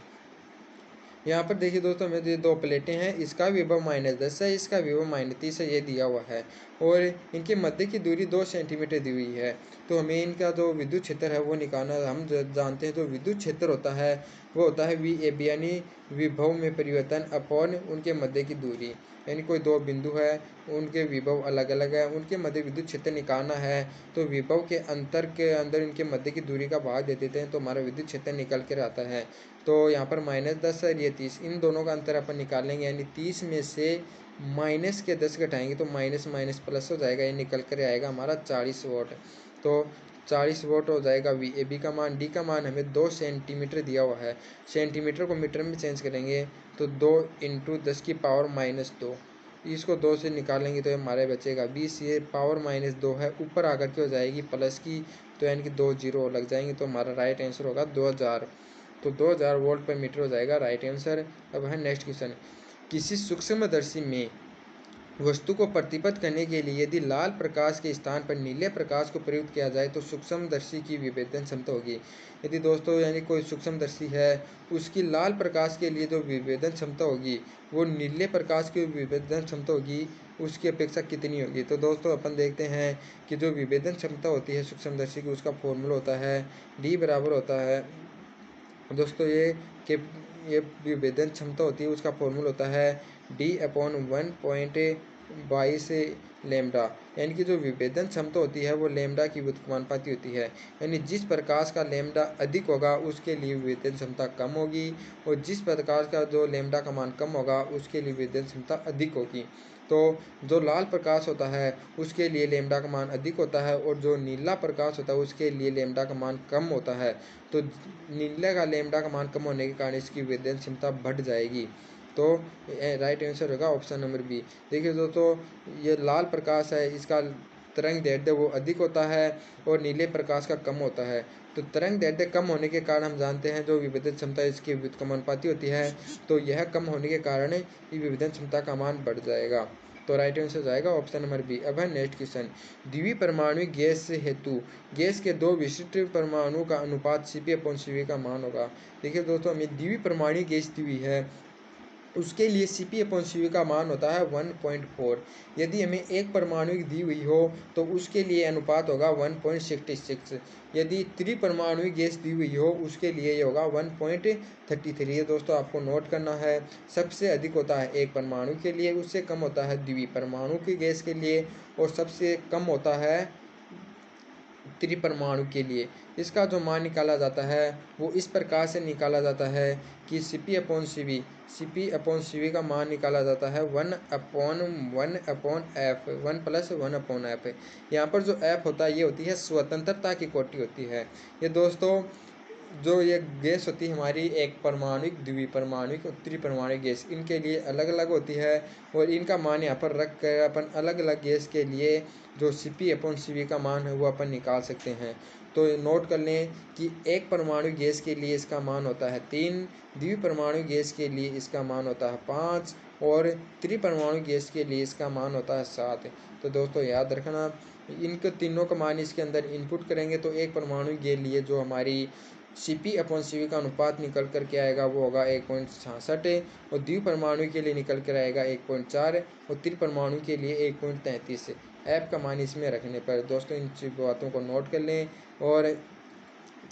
यहाँ पर देखिए दोस्तों हमें ये दो प्लेटें हैं, इसका विभव -10 है, इसका विभव -30 है, ये दिया हुआ है, और इनके मध्य की दूरी 2 सेंटीमीटर दी हुई है। तो हमें इनका जो विद्युत क्षेत्र है वो निकालना है। हम जानते हैं जो विद्युत क्षेत्र होता है वो होता है VAB, यानी विभव में परिवर्तन अपॉन उनके मध्य की दूरी। यानी कोई दो बिंदु है, उनके विभव अलग अलग है, उनके मध्य विद्युत क्षेत्र निकालना है तो विभव के अंतर के अंदर इनके मध्य की दूरी का भाग दे देते हैं तो हमारा विद्युत क्षेत्र निकल कर आता है। तो यहाँ पर -10 है, ये 30, इन दोनों का अंतर अपन निकालेंगे, यानी 30 में से -10 घटाएंगे तो माइनस माइनस प्लस हो जाएगा, ये निकल कर आएगा हमारा 40 वोट। तो 40 वोट हो जाएगा VAB का मान। डी का मान हमें 2 सेंटीमीटर दिया हुआ है, सेंटीमीटर को मीटर में चेंज करेंगे तो 2 × 10 की पावर -2, इसको 2 से निकालेंगे तो हमारे बचेगा 20। ये पावर -2 है, ऊपर आकर के हो जाएगी प्लस की, तो यानी कि 2 जीरो लग जाएंगे, तो हमारा राइट आंसर होगा 2000। तो 2000 वोल्ट पर मीटर हो जाएगा राइट आंसर। अब है नेक्स्ट क्वेश्चन। किसी सूक्ष्मदर्शी में वस्तु को प्रतिबद्ध करने के लिए यदि लाल प्रकाश के स्थान पर नीले प्रकाश को प्रयुक्त किया जाए तो सूक्ष्मदर्शी की विभेदन क्षमता होगी। यदि दोस्तों यानी कोई सूक्ष्मदर्शी है उसकी लाल प्रकाश के लिए जो विभेदन क्षमता होगी वो नीले प्रकाश की विभेदन क्षमता होगी उसकी अपेक्षा कितनी होगी। तो दोस्तों अपन देखते हैं कि जो विभेदन क्षमता होती है सूक्ष्मदर्शी की उसका फॉर्मूला होता है D बराबर होता है दोस्तों ये विभेदन क्षमता होती है उसका फॉर्मूला होता है D/1.22 लैम्डा, यानी कि जो विभेदन क्षमता होती है वो लैम्डा की व्युत्क्रमानुपाती होती है, यानी जिस प्रकाश का लैम्डा अधिक होगा उसके लिए विभेदन क्षमता कम होगी, और जिस प्रकाश का जो लैम्डा का मान कम होगा उसके लिए विभेदन क्षमता अधिक होगी। तो जो लाल प्रकाश होता है उसके लिए लैम्डा का मान अधिक होता है, और जो नीला प्रकाश होता है उसके लिए लैम्डा का मान कम होता है। तो नीले का लैम्डा का मान कम होने के कारण इसकी विभेदन क्षमता बढ़ जाएगी। तो राइट आंसर होगा ऑप्शन नंबर बी। देखिए दोस्तों ये लाल प्रकाश है इसका तरंग दैर्ध्य वो अधिक होता है और नीले प्रकाश का कम होता है। तो तरंग दैर्ध्य कम होने के कारण हम जानते हैं जो विभेदन क्षमता इसकी व्युत्क्रमानुपाती होती है, तो यह कम होने के कारण विभेदन क्षमता का मान बढ़ जाएगा। तो राइट आंसर हो जाएगा ऑप्शन नंबर बी। अब है नेक्स्ट क्वेश्चन, द्विपरमाणु गैस हेतु गैस के दो विशिष्ट परमाणु का अनुपात Cp/Cv का मान होगा। देखिए दोस्तों, हमें द्विपरमाणु गैस दी हुई है, उसके लिए Cp/Cv का मान होता है 1.4। यदि हमें एक परमाणु दी हुई हो तो उसके लिए अनुपात होगा 1.66। यदि त्रिपरमाणु गैस दी हुई हो उसके लिए ये होगा 1.33। ये दोस्तों आपको नोट करना है। सबसे अधिक होता है एक परमाणु के लिए, उससे कम होता है द्विपरमाणु की गैस के लिए, और सबसे कम होता है त्रिपरमाणु के लिए। इसका जो मान निकाला जाता है वो इस प्रकार से निकाला जाता है कि Cp/Cv का मान निकाला जाता है 1/1/f, 1+1/f। यहाँ पर जो f होता है ये होती है स्वतंत्रता की कोटि होती है। ये दोस्तों जो ये गैस होती है हमारी एक परमाणुक, द्विपरमाणुक और त्रिपरमाणुक गैस, इनके लिए अलग अलग होती है, और इनका मान यहाँ पर रख कर अपन अलग अलग गैस के लिए जो Cp/Cv का मान है वो अपन निकाल सकते हैं। तो नोट कर लें कि एक परमाणु गैस के लिए इसका मान होता है 3, द्विपरमाणु गैस के लिए इसका मान होता है 5, और त्रिपरमाणु गैस के लिए इसका मान होता है 7। तो दोस्तों याद रखना, इनके तीनों का मान इसके अंदर इनपुट करेंगे तो एक परमाणु के लिए जो हमारी Cp/Cv का अनुपात निकल कर के आएगा वो होगा 1.66, और द्विपरमाणु के लिए निकल कर आएगा 1.4, और त्रिपरमाणु के लिए 1.33। ऐप का मान इसमें रखने पर दोस्तों इन बातों को नोट कर लें। और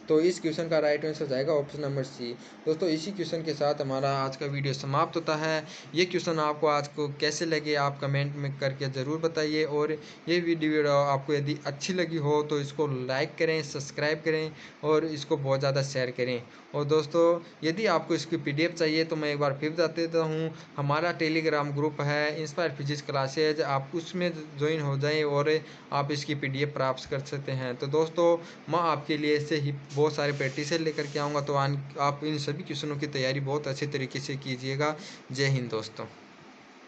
तो इस क्वेश्चन का राइट आंसर जाएगा ऑप्शन नंबर सी। दोस्तों इसी क्वेश्चन के साथ हमारा आज का वीडियो समाप्त होता है। ये क्वेश्चन आपको आज को कैसे लगे आप कमेंट में करके ज़रूर बताइए, और ये वीडियो आपको यदि अच्छी लगी हो तो इसको लाइक करें, सब्सक्राइब करें, और इसको बहुत ज़्यादा शेयर करें। और दोस्तों यदि आपको इसकी PDF चाहिए तो मैं एक बार फिर बता देता हूँ, हमारा टेलीग्राम ग्रुप है इंस्पायर फिजिक्स क्लासेज, आप उसमें ज्वाइन हो जाएं और आप इसकी PDF प्राप्त कर सकते हैं। तो दोस्तों मैं आपके लिए ऐसे ही बहुत सारे प्रैक्टिस लेकर के आऊँगा, तो आप इन सभी क्वेश्चनों की तैयारी बहुत अच्छे तरीके से कीजिएगा। जय हिंद दोस्तों।